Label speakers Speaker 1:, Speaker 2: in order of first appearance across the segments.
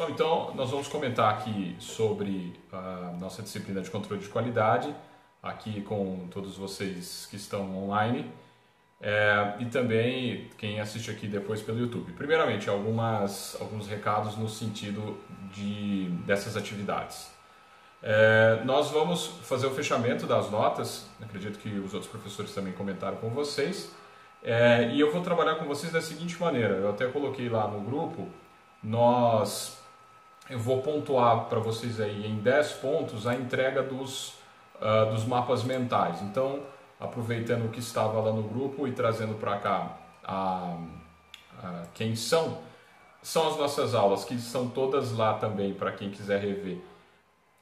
Speaker 1: Pessoal, então nós vamos comentar aqui sobre a nossa disciplina de controle de qualidade, aqui com todos vocês que estão online e também quem assiste aqui depois pelo YouTube. Primeiramente, alguns recados no sentido dessas atividades. Nós vamos fazer o fechamento das notas, acredito que os outros professores também comentaram com vocês, e eu vou trabalhar com vocês da seguinte maneira, eu até coloquei lá no grupo, eu vou pontuar para vocês aí em 10 pontos a entrega dos mapas mentais. Então, aproveitando o que estava lá no grupo e trazendo para cá quem são as nossas aulas, que são todas lá também para quem quiser rever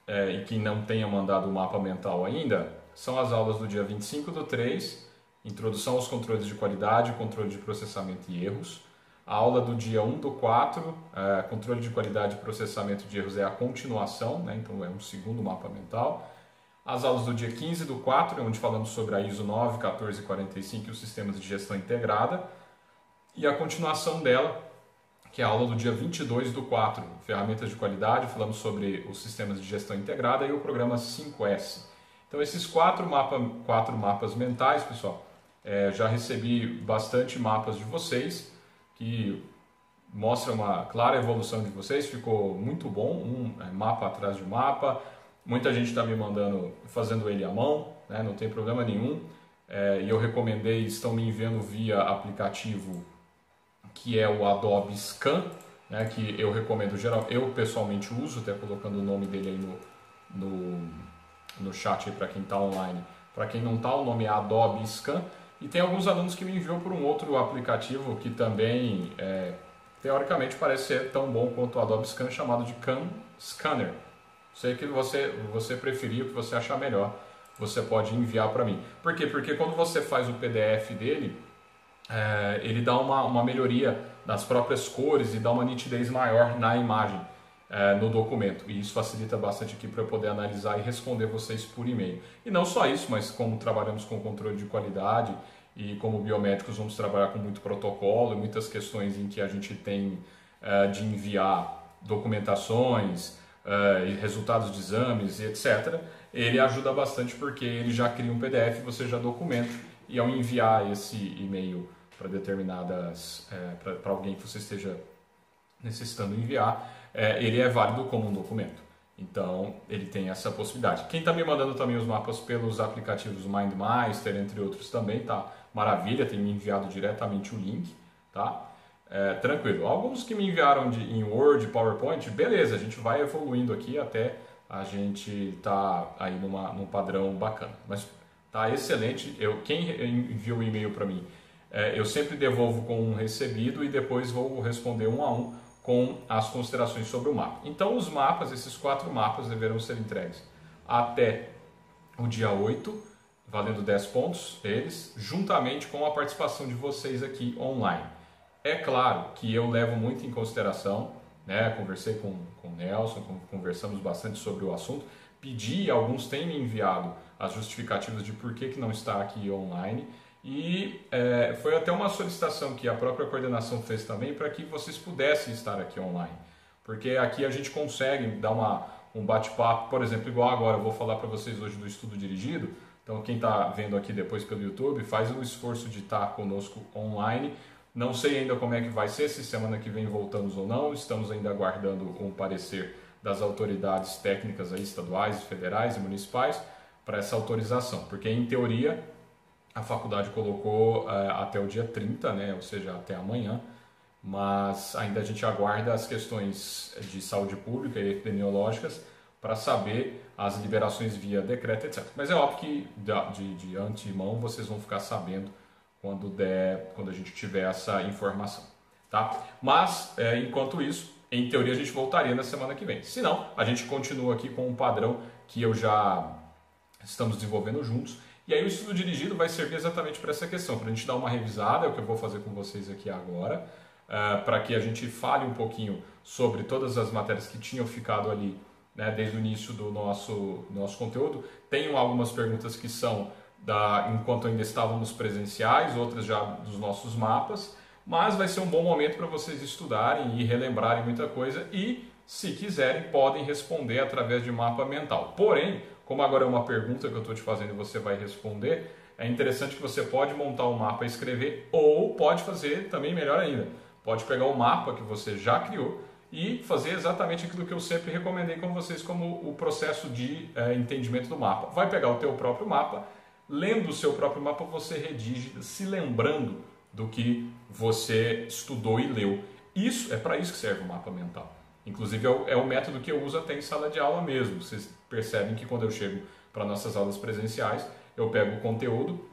Speaker 1: e quem não tenha mandado o mapa mental ainda, são as aulas do dia 25/3, Introdução aos controles de qualidade, controle de processamento e erros. A aula do dia 1/4, controle de qualidade e processamento de erros é a continuação, né? Então é um segundo mapa mental. As aulas do dia 15/4, onde falamos sobre a ISO 9.1445 e os sistemas de gestão integrada. E a continuação dela, que é a aula do dia 22/4, ferramentas de qualidade, falamos sobre os sistemas de gestão integrada e o programa 5S. Então esses quatro mapas mentais, pessoal, já recebi bastante mapas de vocês, que mostra uma clara evolução de vocês, ficou muito bom, mapa atrás de mapa, muita gente está me mandando, fazendo ele à mão, né, não tem problema nenhum, e eu recomendei, estão me enviando via aplicativo, que é o Adobe Scan, né, que eu recomendo, eu pessoalmente uso, até colocando o nome dele aí no chat para quem está online, para quem não está, o nome é Adobe Scan. E tem alguns alunos que me enviam por um outro aplicativo que também, teoricamente, parece ser tão bom quanto o Adobe Scan, chamado de Can Scanner. Sei que você preferir, o que você achar melhor, você pode enviar para mim. Por quê? Porque quando você faz o PDF dele, ele dá uma melhoria nas próprias cores e dá uma nitidez maior na imagem, no documento. E isso facilita bastante aqui para eu poder analisar e responder vocês por e-mail. E não só isso, mas como trabalhamos com controle de qualidade e como biomédicos vamos trabalhar com muito protocolo e muitas questões em que a gente tem de enviar documentações, resultados de exames e etc. Ele ajuda bastante porque ele já cria um PDF, você já documenta, e ao enviar esse e-mail para para alguém que você esteja necessitando enviar, ele é válido como um documento. Então, ele tem essa possibilidade. Quem está me mandando também os mapas pelos aplicativos MindMaster, entre outros também, tá maravilha, tem me enviado diretamente o link, tá? Tranquilo. Alguns que me enviaram em Word, PowerPoint, beleza, a gente vai evoluindo aqui até a gente tá aí num padrão bacana. Mas tá excelente. Quem enviou o e-mail para mim, eu sempre devolvo com um recebido e depois vou responder um a um com as considerações sobre o mapa. Então os mapas, esses 4 mapas deverão ser entregues até o dia 8, valendo 10 pontos eles, juntamente com a participação de vocês aqui online. É claro que eu levo muito em consideração, né? Conversei com o Nelson, conversamos bastante sobre o assunto, alguns têm me enviado as justificativas de por que não está aqui online, e foi até uma solicitação que a própria coordenação fez também para que vocês pudessem estar aqui online, porque aqui a gente consegue dar um bate-papo, por exemplo, igual agora eu vou falar para vocês hoje do estudo dirigido. Então quem está vendo aqui depois pelo YouTube, faz o esforço de estar conosco online. Não sei ainda como é que vai ser, se semana que vem voltamos ou não, estamos ainda aguardando um parecer das autoridades técnicas aí, estaduais, federais e municipais para essa autorização, porque em teoria a faculdade colocou até o dia 30, né, ou seja, até amanhã, mas ainda a gente aguarda as questões de saúde pública e epidemiológicas para saber as liberações via decreto, etc. Mas é óbvio que de antemão vocês vão ficar sabendo quando a gente tiver essa informação, tá? Mas, enquanto isso, em teoria a gente voltaria na semana que vem. Se não, a gente continua aqui com um padrão que eu já estamos desenvolvendo juntos. E aí o estudo dirigido vai servir exatamente para essa questão, para a gente dar uma revisada, é o que eu vou fazer com vocês aqui agora, para que a gente fale um pouquinho sobre todas as matérias que tinham ficado ali, né, desde o início do nosso conteúdo. Tenho algumas perguntas que são enquanto ainda estávamos presenciais, outras já dos nossos mapas, mas vai ser um bom momento para vocês estudarem e relembrarem muita coisa e Se quiserem, podem responder através de mapa mental. Porém, como agora é uma pergunta que eu estou te fazendo e você vai responder, é interessante que você pode montar um mapa e escrever, ou pode fazer também melhor ainda. Pode pegar o mapa que você já criou e fazer exatamente aquilo que eu sempre recomendei com vocês como o processo de entendimento do mapa. Vai pegar o teu próprio mapa, lendo o seu próprio mapa, você redige se lembrando do que você estudou e leu. Isso é para isso que serve o mapa mental. Inclusive é o método que eu uso até em sala de aula mesmo. Vocês percebem que quando eu chego para nossas aulas presenciais, eu pego o conteúdo,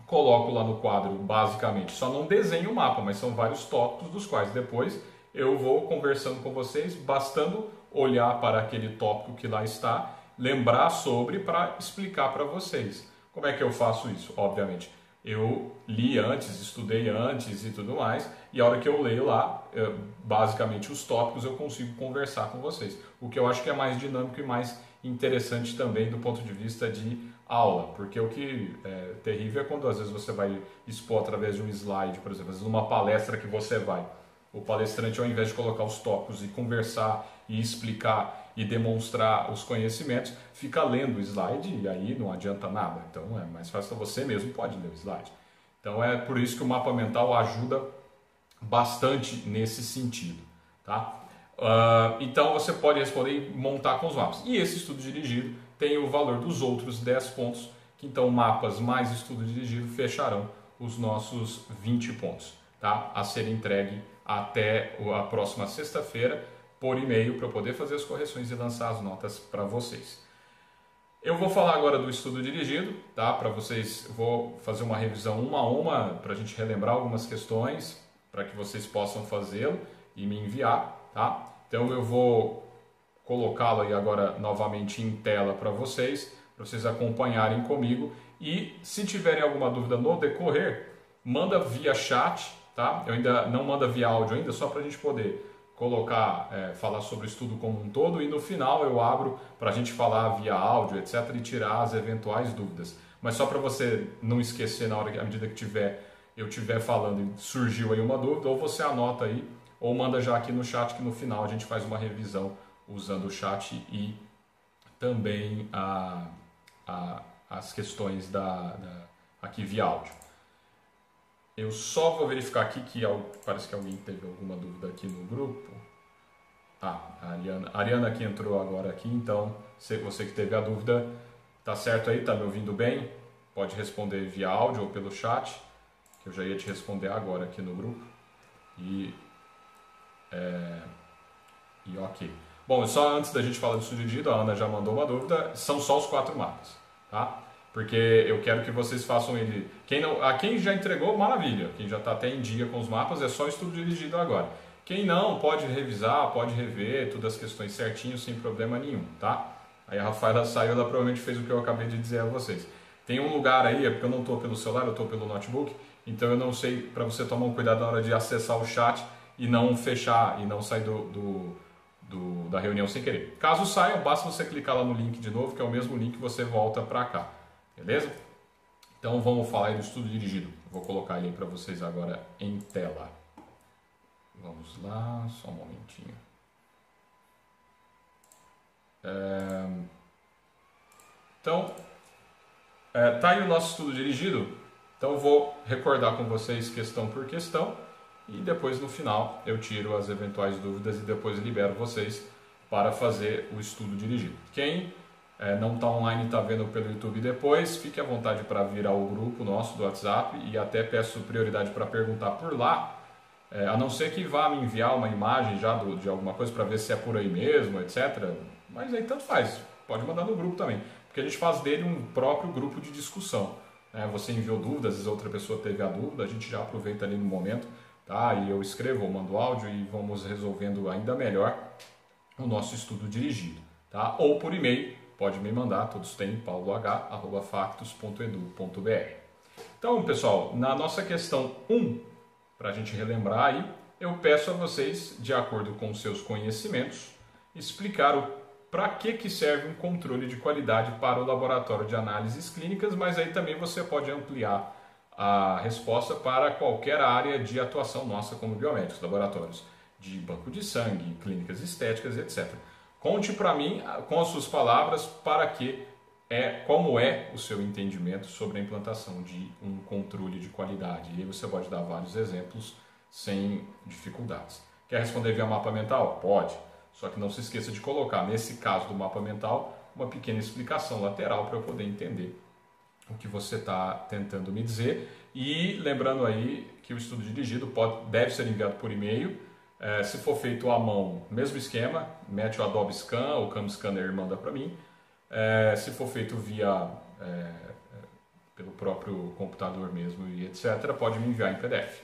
Speaker 1: coloco lá no quadro basicamente, só não desenho o mapa, mas são vários tópicos dos quais depois eu vou conversando com vocês, bastando olhar para aquele tópico que lá está, lembrar sobre para explicar para vocês. Como é que eu faço isso? Obviamente, eu li antes, estudei antes e tudo mais, e a hora que eu leio lá, basicamente os tópicos, eu consigo conversar com vocês. O que eu acho que é mais dinâmico e mais interessante também do ponto de vista de aula, porque o que é terrível é quando às vezes você vai expor através de um slide, por exemplo, às vezes numa palestra que você vai. O palestrante, ao invés de colocar os tópicos e conversar e explicar e demonstrar os conhecimentos, fica lendo o slide e aí não adianta nada. Então é mais fácil, você mesmo pode ler o slide. Então é por isso que o mapa mental ajuda bastante nesse sentido. Tá? Então você pode responder e montar com os mapas. E esse estudo dirigido tem o valor dos outros 10 pontos, que então mapas mais estudo dirigido fecharão os nossos 20 pontos, tá? A ser entregue até a próxima sexta-feira por e-mail para eu poder fazer as correções e lançar as notas para vocês. Eu vou falar agora do estudo dirigido, tá? Para vocês, vou fazer uma revisão uma a uma para a gente relembrar algumas questões para que vocês possam fazê-lo e me enviar, tá? Então eu vou colocá-lo aí agora novamente em tela para vocês acompanharem comigo, e se tiverem alguma dúvida no decorrer, manda via chat, tá? Eu ainda não manda via áudio ainda, só para a gente poder colocar, falar sobre o estudo como um todo, e no final eu abro para a gente falar via áudio, etc, e tirar as eventuais dúvidas. Mas só para você não esquecer na hora, à medida que eu estiver falando e surgiu aí uma dúvida, ou você anota aí, ou manda já aqui no chat, que no final a gente faz uma revisão usando o chat e também as questões aqui via áudio. Eu só vou verificar aqui que parece que alguém teve alguma dúvida aqui no grupo. A Ariana que entrou agora aqui, então você que teve a dúvida, tá certo aí? Tá me ouvindo bem? Pode responder via áudio ou pelo chat, que eu já ia te responder agora aqui no grupo. E ok. Bom, só antes da gente falar do estudo dirigido, a Ana já mandou uma dúvida, são só os 4 mapas, tá? Porque eu quero que vocês façam ele. Quem já entregou, maravilha. Quem já está até em dia com os mapas, é só estudo dirigido agora. Quem não, pode revisar, pode rever todas as questões certinho, sem problema nenhum, tá? Aí a Rafaela saiu, ela provavelmente fez o que eu acabei de dizer a vocês. Tem um lugar aí, é porque eu não estou pelo celular, eu estou pelo notebook, então eu não sei, para você tomar um cuidado na hora de acessar o chat e não fechar, e não sair da reunião sem querer. Caso saia, basta você clicar lá no link de novo, que é o mesmo link que você volta para cá. Beleza? Então vamos falar aí do estudo dirigido. Vou colocar ele aí para vocês agora em tela. Vamos lá, só um momentinho. Então, tá aí o nosso estudo dirigido. Então vou recordar com vocês questão por questão e depois no final eu tiro as eventuais dúvidas e depois libero vocês para fazer o estudo dirigido. Quem não está online e está vendo pelo YouTube depois, fique à vontade para vir ao grupo nosso do WhatsApp, e até peço prioridade para perguntar por lá, a não ser que vá me enviar uma imagem já de alguma coisa para ver se é por aí mesmo, etc. Mas aí tanto faz, pode mandar no grupo também, porque a gente faz dele um próprio grupo de discussão. Você enviou dúvidas, às vezes outra pessoa teve a dúvida, a gente já aproveita ali no momento, tá? E eu escrevo ou mando áudio e vamos resolvendo ainda melhor o nosso estudo dirigido, tá? Ou por e-mail. Pode me mandar, todos têm, pauloh@factus.edu.br. Então, pessoal, na nossa questão 1, para a gente relembrar aí, eu peço a vocês, de acordo com os seus conhecimentos, explicar para que serve um controle de qualidade para o laboratório de análises clínicas, mas aí também você pode ampliar a resposta para qualquer área de atuação nossa como biomédicos, laboratórios de banco de sangue, clínicas estéticas, etc. Conte para mim, com as suas palavras, como é o seu entendimento sobre a implantação de um controle de qualidade. E aí você pode dar vários exemplos sem dificuldades. Quer responder via mapa mental? Pode. Só que não se esqueça de colocar, nesse caso do mapa mental, uma pequena explicação lateral para eu poder entender o que você está tentando me dizer. E lembrando aí que o estudo dirigido deve ser enviado por e-mail. Se for feito à mão, mesmo esquema, mete o Adobe Scan ou Cam Scanner e manda para mim. Se for feito pelo próprio computador mesmo e etc., pode me enviar em PDF.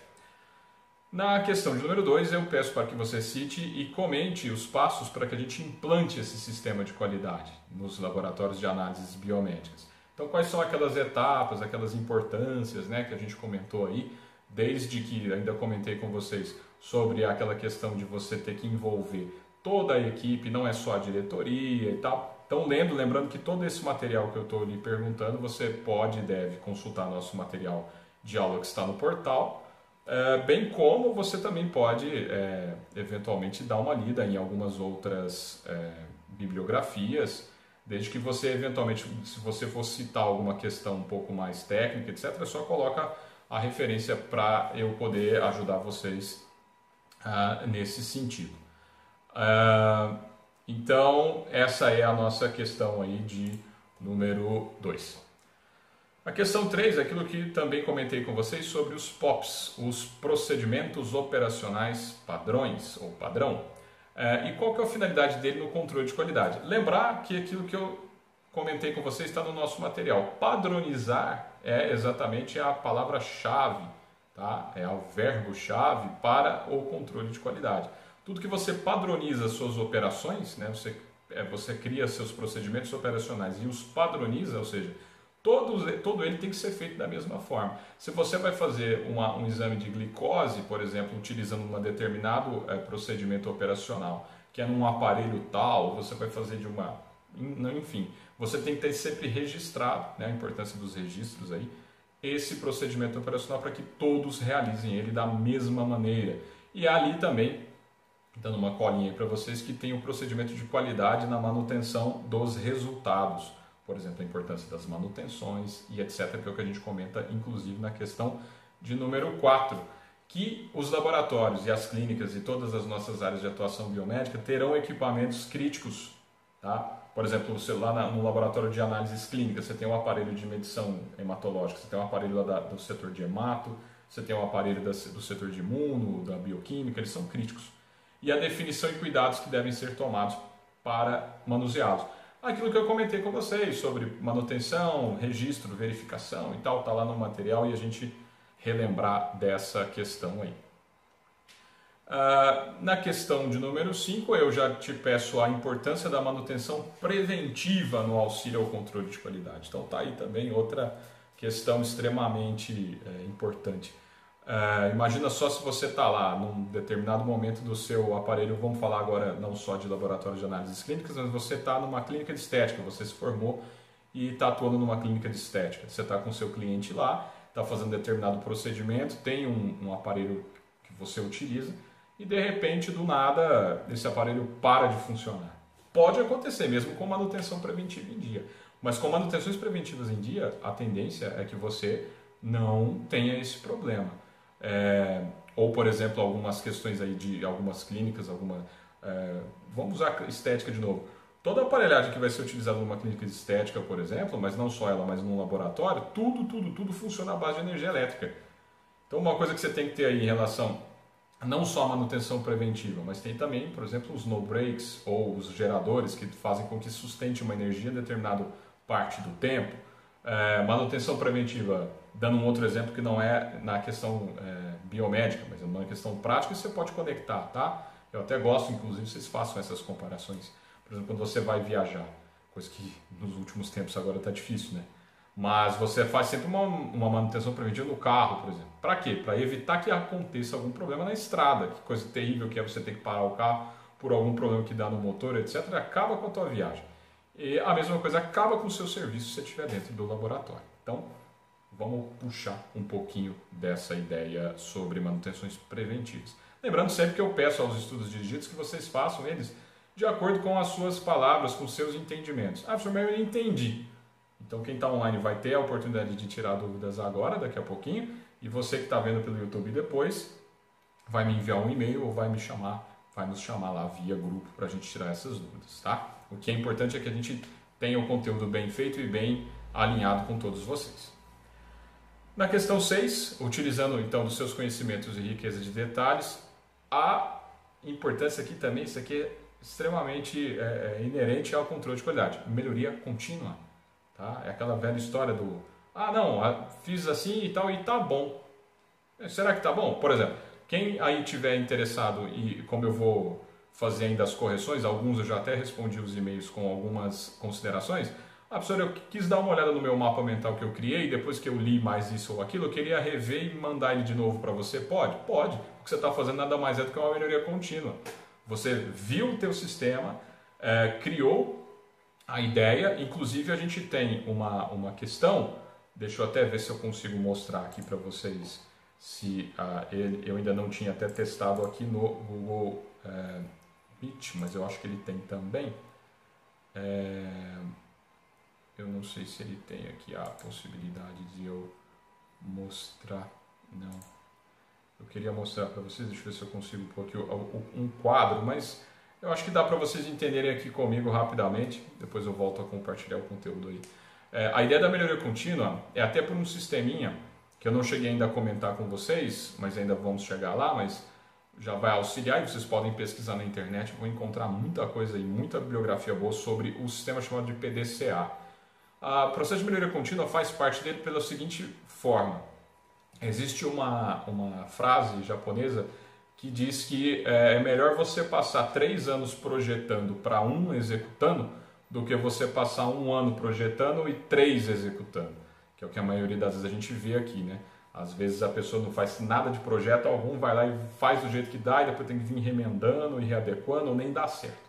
Speaker 1: Na questão de número 2, eu peço para que você cite e comente os passos para que a gente implante esse sistema de qualidade nos laboratórios de análises biomédicas. Então, quais são aquelas etapas, aquelas importâncias, né, que a gente comentou aí, desde que ainda comentei com vocês sobre aquela questão de você ter que envolver toda a equipe, não é só a diretoria e tal. Então, lembrando que todo esse material que eu estou lhe perguntando, você pode e deve consultar nosso material de aula que está no portal, bem como você também pode, eventualmente, dar uma lida em algumas outras bibliografias, desde que você, eventualmente, se você for citar alguma questão um pouco mais técnica, etc., só coloca a referência para eu poder ajudar vocês nesse sentido. Então, essa é a nossa questão aí de número 2. A questão 3 é aquilo que também comentei com vocês sobre os POPs, os procedimentos operacionais padrões ou padrão. E qual que é a finalidade dele no controle de qualidade? Lembrar que aquilo que eu comentei com vocês está no nosso material. Padronizar é exatamente a palavra-chave, tá? É o verbo-chave para o controle de qualidade. Tudo que você padroniza suas operações, né? Você cria seus procedimentos operacionais e os padroniza, ou seja, todo ele tem que ser feito da mesma forma. Se você vai fazer um exame de glicose, por exemplo, utilizando um determinado procedimento operacional, que é num aparelho tal, você vai fazer enfim, você tem que ter sempre registrado, né, a importância dos registros aí, esse procedimento operacional para que todos realizem ele da mesma maneira. E ali também, dando uma colinha para vocês, que tem o procedimento de qualidade na manutenção dos resultados. Por exemplo, a importância das manutenções e etc., que é o que a gente comenta, inclusive, na questão de número 4, que os laboratórios e as clínicas e todas as nossas áreas de atuação biomédica terão equipamentos críticos. Tá? Por exemplo, lá no laboratório de análises clínicas, você tem um aparelho de medição hematológica, você tem um aparelho lá do setor de hemato, você tem um aparelho do setor de imuno, da bioquímica, eles são críticos. E a definição e cuidados que devem ser tomados para manuseá-los. Aquilo que eu comentei com vocês sobre manutenção, registro, verificação e tal, está lá no material e a gente relembrar dessa questão aí. Na questão de número 5, eu já te peço a importância da manutenção preventiva no auxílio ao controle de qualidade. Então está aí também outra questão extremamente importante. Imagina só se você está lá num determinado momento do seu aparelho, vamos falar agora não só de laboratório de análises clínicas, mas você está numa clínica de estética, você se formou e está atuando numa clínica de estética. Você está com o seu cliente lá, está fazendo determinado procedimento, tem um aparelho que você utiliza e de repente, do nada, esse aparelho para de funcionar. Pode acontecer mesmo com manutenção preventiva em dia, mas com manutenções preventivas em dia, a tendência é que você não tenha esse problema. Ou, por exemplo, algumas questões aí de algumas clínicas, vamos usar estética de novo. Toda a aparelhagem que vai ser utilizada numa clínica de estética, por exemplo, mas não só ela, mas num laboratório, tudo funciona à base de energia elétrica. Então, uma coisa que você tem que ter aí em relação não só a manutenção preventiva, mas tem também, por exemplo, os no-breaks ou os geradores que fazem com que sustente uma energia em determinada parte do tempo. Manutenção preventiva, dando um outro exemplo que não é na questão biomédica, mas é uma questão prática, você pode conectar, tá? Eu até gosto, inclusive, que vocês façam essas comparações. Por exemplo, quando você vai viajar, coisa que nos últimos tempos agora está difícil, né? Mas você faz sempre uma manutenção preventiva no carro, por exemplo. Para quê? Para evitar que aconteça algum problema na estrada. Que coisa terrível que é você ter que parar o carro por algum problema que dá no motor, etc. Acaba com a tua viagem. E a mesma coisa acaba com o seu serviço se você estiver dentro do laboratório. Então, vamos puxar um pouquinho dessa ideia sobre manutenções preventivas. Lembrando sempre que eu peço aos estudos dirigidos que vocês façam eles de acordo com as suas palavras, com os seus entendimentos. Ah, professor, mas eu entendi. Então quem está online vai ter a oportunidade de tirar dúvidas agora, daqui a pouquinho, e você que está vendo pelo YouTube depois, vai me enviar um e-mail ou vai nos chamar lá via grupo para a gente tirar essas dúvidas, tá? O que é importante é que a gente tenha o conteúdo bem feito e bem alinhado com todos vocês. Na questão 6, utilizando então dos seus conhecimentos e riqueza de detalhes, a importância aqui também, isso aqui é extremamente inerente ao controle de qualidade, melhoria contínua. Tá? É aquela velha história do, fiz assim e tal e tá bom. Será que tá bom? Por exemplo, quem aí tiver interessado e como eu vou fazer ainda as correções, alguns eu já até respondi os e-mails com algumas considerações. Professor, eu quis dar uma olhada no meu mapa mental que eu criei, depois que eu li mais isso ou aquilo, eu queria rever e mandar ele de novo para você. Pode? Pode. O que você está fazendo nada mais é do que uma melhoria contínua. Você viu o teu sistema, criou a ideia, inclusive a gente tem uma questão, deixa eu até ver se eu consigo mostrar aqui para vocês, se eu ainda não tinha até testado aqui no Google Meet, mas eu acho que ele tem também. Eu não sei se ele tem aqui a possibilidade de eu mostrar, não. Eu queria mostrar para vocês, deixa eu ver se eu consigo pôr aqui um quadro, mas eu acho que dá para vocês entenderem aqui comigo rapidamente, depois eu volto a compartilhar o conteúdo aí. A ideia da melhoria contínua é até por um sisteminha, que eu não cheguei ainda a comentar com vocês, mas ainda vamos chegar lá, mas já vai auxiliar e vocês podem pesquisar na internet, vão encontrar muita coisa e muita bibliografia boa sobre o sistema chamado de PDCA. O processo de melhoria contínua faz parte dele pela seguinte forma. Existe uma frase japonesa que diz que é melhor você passar 3 anos projetando para 1 executando do que você passar 1 ano projetando e 3 executando, que é o que a maioria das vezes a gente vê aqui, né? Às vezes a pessoa não faz nada de projeto algum, vai lá e faz do jeito que dá e depois tem que vir remendando e readequando ou nem dá certo.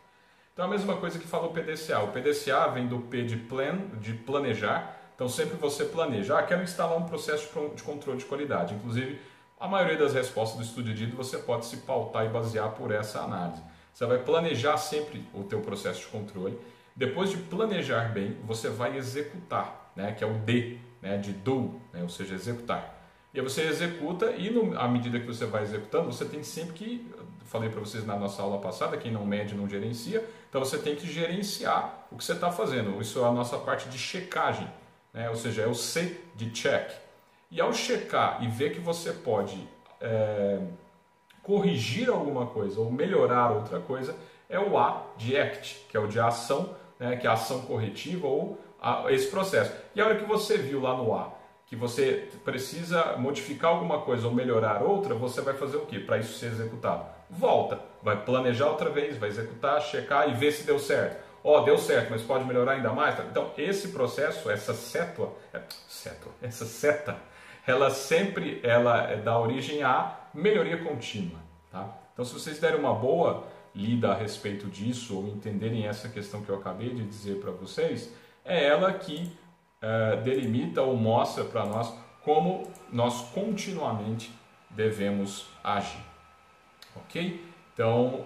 Speaker 1: Então a mesma coisa que fala o PDCA. O PDCA vem do P de plan, de planejar. Então sempre você planeja. Quero instalar um processo de controle de qualidade. Inclusive, a maioria das respostas do estudo de você pode se pautar e basear por essa análise. Você vai planejar sempre o teu processo de controle. Depois de planejar bem, você vai executar, né, que é o D, né, de do, né, ou seja, executar. E aí você executa e à medida que você vai executando, você tem sempre que, falei para vocês na nossa aula passada, quem não mede não gerencia, então você tem que gerenciar o que você está fazendo. Isso é a nossa parte de checagem, né? Ou seja, é o C de check. E ao checar e ver que você pode corrigir alguma coisa ou melhorar outra coisa, é o A de act, que é o de ação, né? Que é a ação corretiva ou esse processo. E a hora que você viu lá no A, que você precisa modificar alguma coisa ou melhorar outra, você vai fazer o quê? Para isso ser executado. Volta, vai planejar outra vez, vai executar, checar e ver se deu certo. Deu certo, mas pode melhorar ainda mais? Então, esse processo, essa seta, ela sempre dá origem à melhoria contínua. Tá? Então, se vocês derem uma boa lida a respeito disso ou entenderem essa questão que eu acabei de dizer para vocês, é ela que delimita ou mostra para nós como nós continuamente devemos agir. Ok? Então,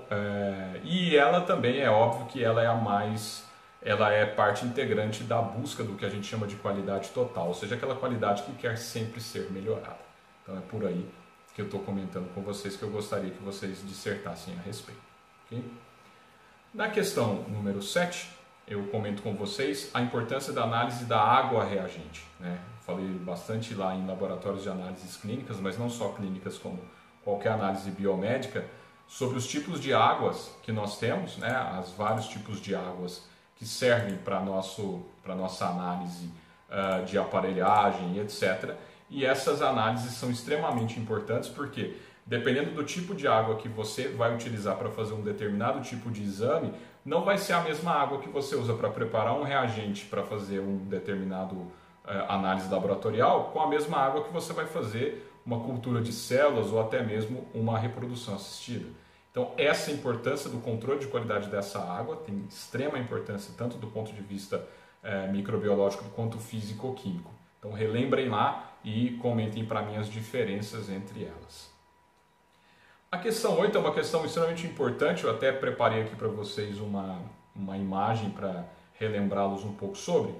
Speaker 1: e ela também é óbvio que ela é parte integrante da busca do que a gente chama de qualidade total, ou seja, aquela qualidade que quer sempre ser melhorada. Então é por aí que eu estou comentando com vocês que eu gostaria que vocês dissertassem a respeito. Okay? Na questão número 7, eu comento com vocês a importância da análise da água reagente. Né? Falei bastante lá em laboratórios de análises clínicas, mas não só clínicas como qualquer análise biomédica, sobre os tipos de águas que nós temos, né? Os vários tipos de águas que servem para a nossa análise de aparelhagem, etc. E essas análises são extremamente importantes porque, dependendo do tipo de água que você vai utilizar para fazer um determinado tipo de exame, não vai ser a mesma água que você usa para preparar um reagente para fazer um determinado análise laboratorial com a mesma água que você vai fazer uma cultura de células ou até mesmo uma reprodução assistida. Então, essa importância do controle de qualidade dessa água tem extrema importância tanto do ponto de vista microbiológico quanto físico-químico. Então, relembrem lá e comentem para mim as diferenças entre elas. A questão 8 é uma questão extremamente importante, eu até preparei aqui para vocês uma imagem para relembrá-los um pouco sobre.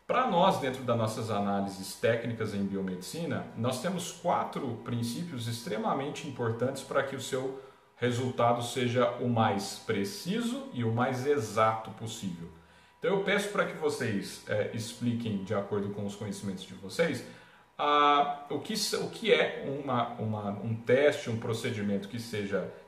Speaker 1: Para nós, dentro das nossas análises técnicas em biomedicina, nós temos 4 princípios extremamente importantes para que o seu resultado seja o mais preciso e o mais exato possível. Então eu peço para que vocês expliquem, de acordo com os conhecimentos de vocês, o que é um teste, um procedimento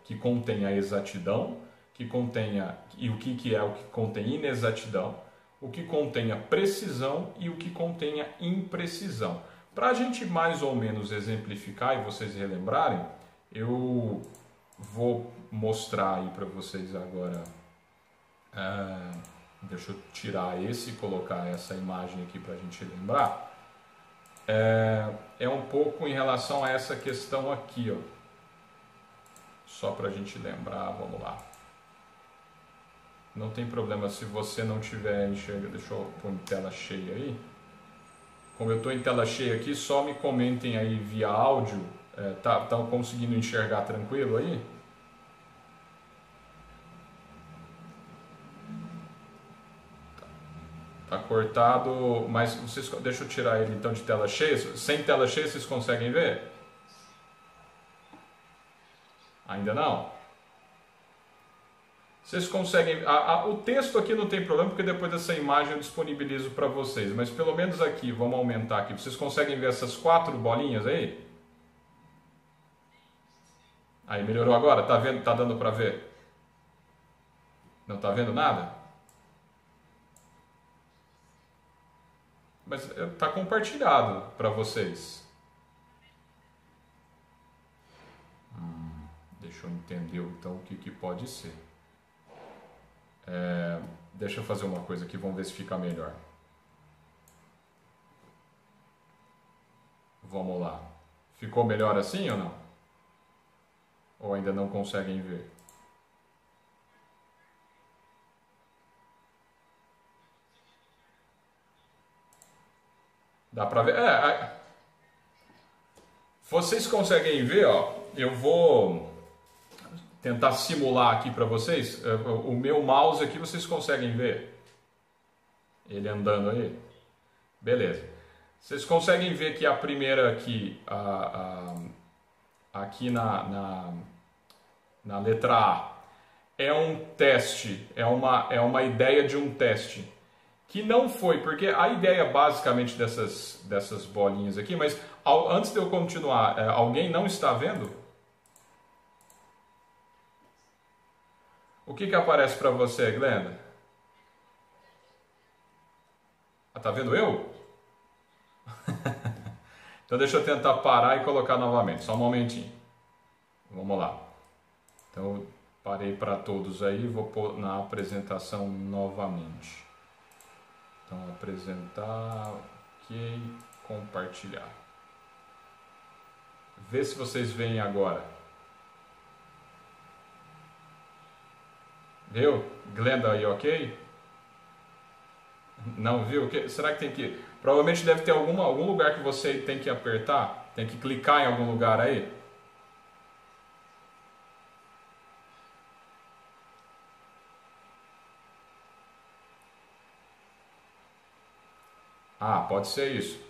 Speaker 1: que contenha exatidão, e o que é o que contém inexatidão, o que contenha precisão e o que contenha imprecisão. Para a gente mais ou menos exemplificar e vocês relembrarem, eu vou mostrar aí para vocês agora. Deixa eu tirar esse e colocar essa imagem aqui para a gente lembrar. É um pouco em relação a essa questão aqui, ó. Só para a gente lembrar, vamos lá. Não tem problema se você não tiver enxergando. Deixa eu pôr em tela cheia aí. Como eu estou em tela cheia aqui, só me comentem aí via áudio. Estão conseguindo enxergar tranquilo aí? Tá cortado, mas vocês, deixa eu tirar ele então de tela cheia. Sem tela cheia vocês conseguem ver? Ainda não? Vocês conseguem... o texto aqui não tem problema, porque depois dessa imagem eu disponibilizo para vocês. Mas pelo menos aqui, vamos aumentar aqui. Vocês conseguem ver essas 4 bolinhas aí? Aí, melhorou agora? Tá vendo? Tá dando para ver? Não tá vendo nada? Mas está compartilhado para vocês. Deixa eu entender então o que pode ser. Deixa eu fazer uma coisa aqui, vamos ver se fica melhor. Vamos lá. Ficou melhor assim ou não? Ou ainda não conseguem ver? Dá pra ver? Vocês conseguem ver, ó. Eu vou tentar simular aqui para vocês. O meu mouse aqui, vocês conseguem ver? Ele andando aí? Beleza. Vocês conseguem ver que a primeira aqui, aqui na letra A, é um teste, é uma ideia de um teste. Que não foi, porque a ideia basicamente dessas bolinhas aqui, mas antes de eu continuar, alguém não está vendo? O que aparece para você, Glenda? Tá vendo eu? Então deixa eu tentar parar e colocar novamente, só um momentinho. Vamos lá. Então eu parei para todos aí, vou pôr na apresentação novamente. Então, apresentar, ok, compartilhar. Vê se vocês veem agora. Viu? Glenda aí, ok? Não viu? Será que tem que... Provavelmente deve ter algum lugar que você tem que apertar. Tem que clicar em algum lugar aí. Pode ser isso.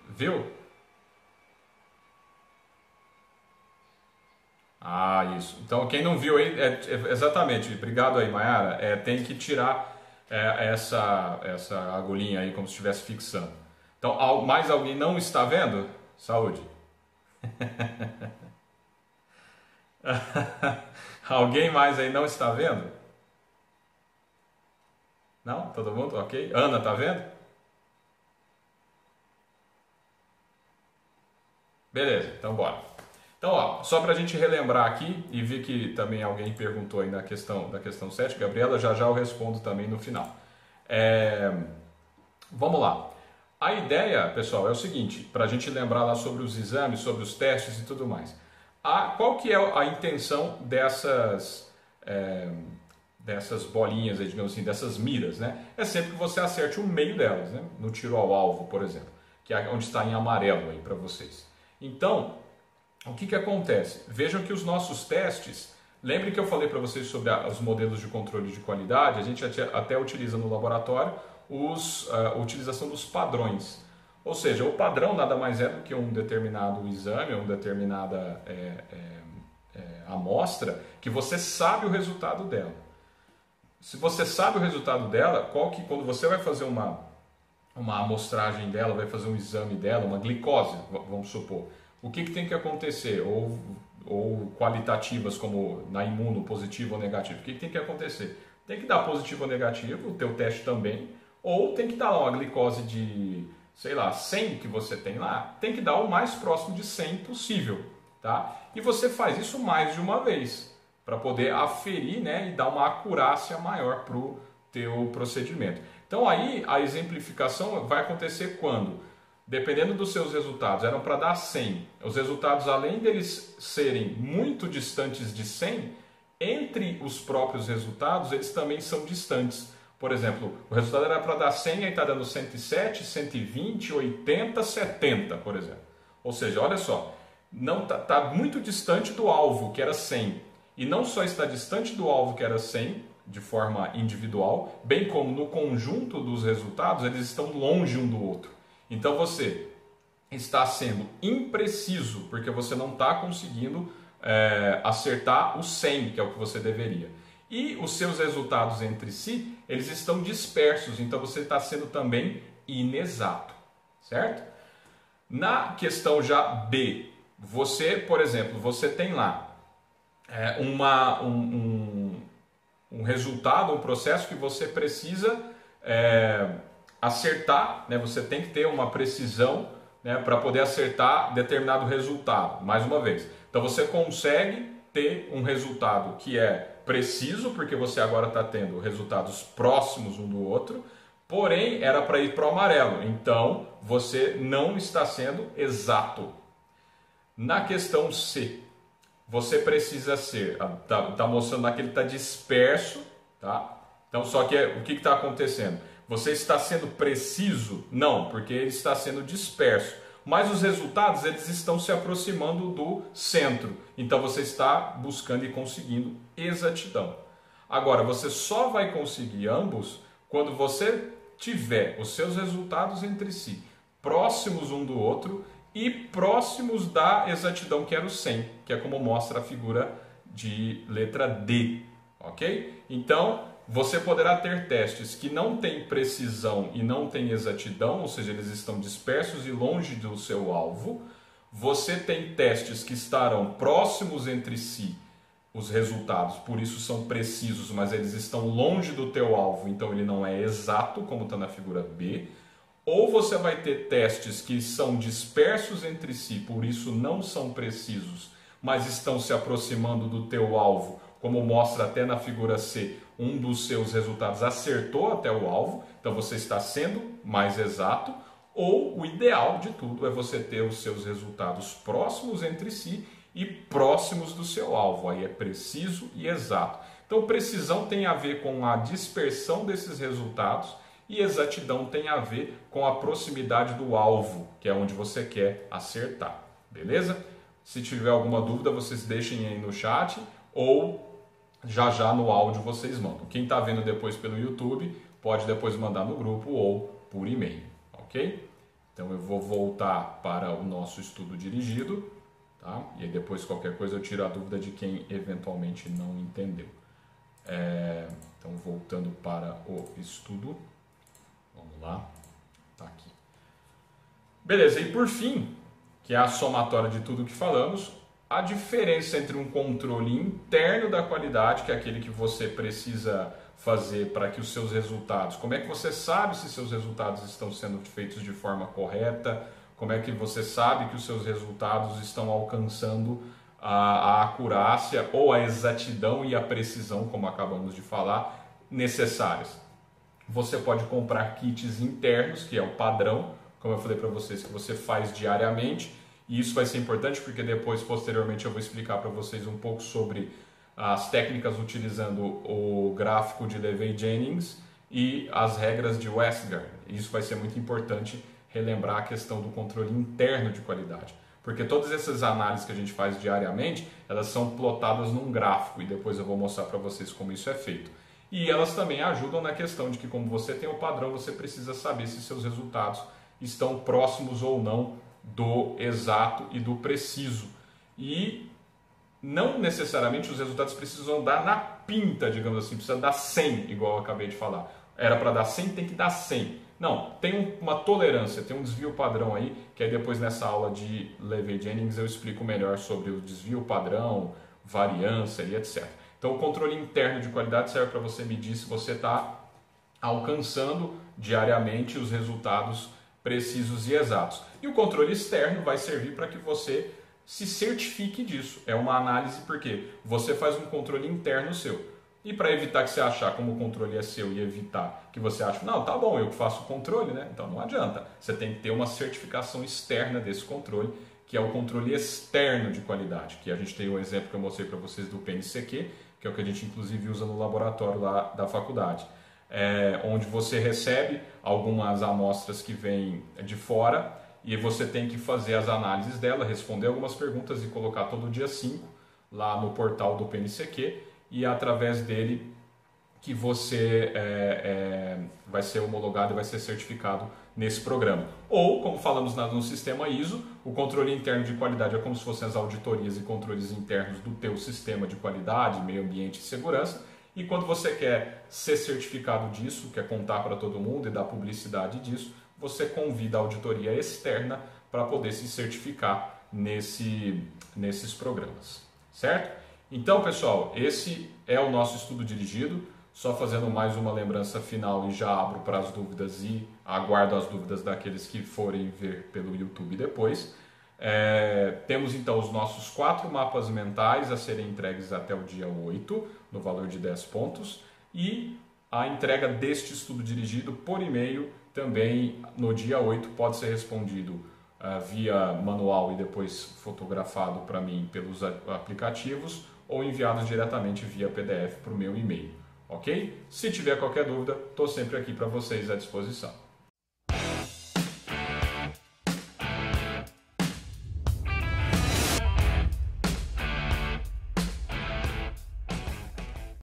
Speaker 1: Viu? Isso. Então, quem não viu aí, exatamente, obrigado aí, Mayara, tem que tirar essa agulhinha aí, como se estivesse fixando. Então, mais alguém não está vendo? Saúde. Alguém mais aí não está vendo? Não? Todo mundo? Ok? Ana, tá vendo? Beleza, então bora. Então, ó, só para a gente relembrar aqui, e vi que também alguém perguntou aí da questão 7, Gabriela, já eu respondo também no final. Vamos lá. A ideia, pessoal, é o seguinte, para a gente lembrar lá sobre os exames, sobre os testes e tudo mais. Qual que é a intenção dessas bolinhas, aí, digamos assim, dessas miras, né? É sempre que você acerte o meio delas, né? No tiro ao alvo, por exemplo, que é onde está em amarelo aí para vocês. Então, o que acontece? Vejam que os nossos testes, lembrem que eu falei para vocês sobre os modelos de controle de qualidade, a gente até utiliza no laboratório a utilização dos padrões. Ou seja, o padrão nada mais é do que um determinado exame, uma determinada amostra, que você sabe o resultado dela. Se você sabe o resultado dela, quando você vai fazer uma amostragem dela, vai fazer um exame dela, uma glicose, vamos supor, o que tem que acontecer? Ou qualitativas como na imuno, positivo ou negativo, o que tem que acontecer? Tem que dar positivo ou negativo, o teu teste também, ou tem que dar lá uma glicose de, sei lá, 100 que você tem lá, tem que dar o mais próximo de 100 possível, tá? E você faz isso mais de uma vez, para poder aferir, né, e dar uma acurácia maior para o teu procedimento. Então aí a exemplificação vai acontecer quando? Dependendo dos seus resultados, eram para dar 100. Os resultados, além deles serem muito distantes de 100, entre os próprios resultados, eles também são distantes. Por exemplo, o resultado era para dar 100, aí está dando 107, 120, 80, 70, por exemplo. Ou seja, olha só, está muito distante do alvo, que era 100. E não só está distante do alvo, que era 100, de forma individual, bem como no conjunto dos resultados, eles estão longe um do outro. Então você está sendo impreciso, porque você não está conseguindo acertar o 100, que é o que você deveria. E os seus resultados entre si, eles estão dispersos, então você está sendo também inexato, certo? Na questão já B, você, por exemplo, você tem lá um resultado, um processo que você precisa acertar, né? Você tem que ter uma precisão, né, para poder acertar determinado resultado, mais uma vez. Então você consegue ter um resultado que é preciso, porque você agora está tendo resultados próximos um do outro, porém era para ir para o amarelo, então você não está sendo exato. Na questão C, você precisa ser, está mostrando aqui que ele está disperso, tá? Então só que o que está acontecendo? Você está sendo preciso? Não, porque ele está sendo disperso. Mas os resultados, eles estão se aproximando do centro. Então você está buscando e conseguindo exatidão. Agora, você só vai conseguir ambos quando você tiver os seus resultados entre si, próximos um do outro e próximos da exatidão, que era o 100, que é como mostra a figura de letra D, ok? Então, você poderá ter testes que não têm precisão e não têm exatidão, ou seja, eles estão dispersos e longe do seu alvo. Você tem testes que estarão próximos entre si, os resultados, por isso são precisos, mas eles estão longe do teu alvo, então ele não é exato, como está na figura B. Ou você vai ter testes que são dispersos entre si, por isso não são precisos, mas estão se aproximando do teu alvo, como mostra até na figura C, um dos seus resultados acertou até o alvo, então você está sendo mais exato, ou o ideal de tudo é você ter os seus resultados próximos entre si e próximos do seu alvo, aí é preciso e exato. Então precisão tem a ver com a dispersão desses resultados e exatidão tem a ver com a proximidade do alvo, que é onde você quer acertar, beleza? Se tiver alguma dúvida, vocês deixem aí no chat ou já no áudio vocês mandam. Quem está vendo depois pelo YouTube pode depois mandar no grupo ou por e-mail, ok? Então eu vou voltar para o nosso estudo dirigido, tá? E aí depois qualquer coisa eu tiro a dúvida de quem eventualmente não entendeu. Então voltando para o estudo, vamos lá, tá aqui. Beleza, e por fim, que é a somatória de tudo que falamos, a diferença entre um controle interno da qualidade, que é aquele que você precisa fazer para que os seus resultados, como é que você sabe se seus resultados estão sendo feitos de forma correta, como é que você sabe que os seus resultados estão alcançando a acurácia ou a exatidão e a precisão, como acabamos de falar, necessárias. Você pode comprar kits internos, que é o padrão, como eu falei para vocês, que você faz diariamente. E isso vai ser importante porque depois, posteriormente, eu vou explicar para vocês um pouco sobre as técnicas utilizando o gráfico de Levey-Jennings e as regras de Westgard. Isso vai ser muito importante relembrar a questão do controle interno de qualidade. Porque todas essas análises que a gente faz diariamente, elas são plotadas num gráfico e depois eu vou mostrar para vocês como isso é feito. E elas também ajudam na questão de que, como você tem um padrão, você precisa saber se seus resultados estão próximos ou não do exato e do preciso. E não necessariamente os resultados precisam dar na pinta, digamos assim, precisa dar 100, igual eu acabei de falar. Era para dar 100, tem que dar 100. Não, tem uma tolerância, tem um desvio padrão aí, que aí depois nessa aula de Levy-Jennings eu explico melhor sobre o desvio padrão, variância e etc. Então o controle interno de qualidade serve para você medir se você está alcançando diariamente os resultados precisos e exatos. E o controle externo vai servir para que você se certifique disso. É uma análise porque você faz um controle interno seu. E para evitar que você achar como o controle é seu e evitar que você ache, não, tá bom, eu que faço o controle, né? Então não adianta. Você tem que ter uma certificação externa desse controle, que é o controle externo de qualidade, que a gente tem um exemplo que eu mostrei para vocês do PNCQ, que é o que a gente inclusive usa no laboratório lá da faculdade. Onde você recebe algumas amostras que vêm de fora e você tem que fazer as análises dela, responder algumas perguntas e colocar todo dia 5 lá no portal do PNCQ, e é através dele que você vai ser homologado e vai ser certificado nesse programa. Ou, como falamos no sistema ISO, o controle interno de qualidade é como se fossem as auditorias e controles internos do teu sistema de qualidade, meio ambiente e segurança. E quando você quer ser certificado disso, quer contar para todo mundo e dar publicidade disso, você convida a auditoria externa para poder se certificar nesses programas, certo? Então, pessoal, esse é o nosso estudo dirigido. Só fazendo mais uma lembrança final e já abro para as dúvidas e aguardo as dúvidas daqueles que forem ver pelo YouTube depois. Temos então os nossos 4 mapas mentais a serem entregues até o dia 8, no valor de 10 pontos. E a entrega deste estudo dirigido por e-mail também no dia 8 pode ser respondido via manual e depois fotografado para mim pelos aplicativos, ou enviados diretamente via PDF para o meu e-mail, ok? Se tiver qualquer dúvida, estou sempre aqui para vocês à disposição.